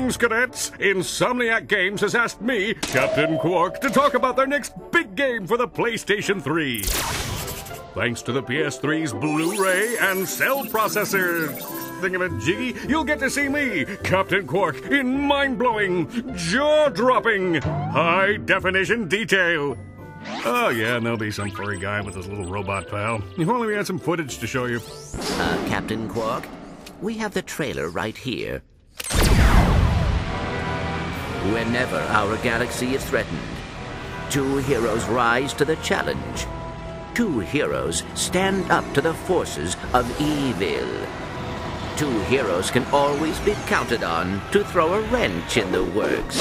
Greetings, cadets! Insomniac Games has asked me, Captain Quark, to talk about their next big game for the PlayStation 3. Thanks to the PS3's Blu-ray and cell processor thingamajiggy, you'll get to see me, Captain Quark, in mind-blowing, jaw-dropping, high-definition detail. Oh yeah, and there'll be some furry guy with his little robot pal. If only we had some footage to show you. Captain Quark, we have the trailer right here. Whenever our galaxy is threatened, two heroes rise to the challenge. Two heroes stand up to the forces of evil. Two heroes can always be counted on to throw a wrench in the works.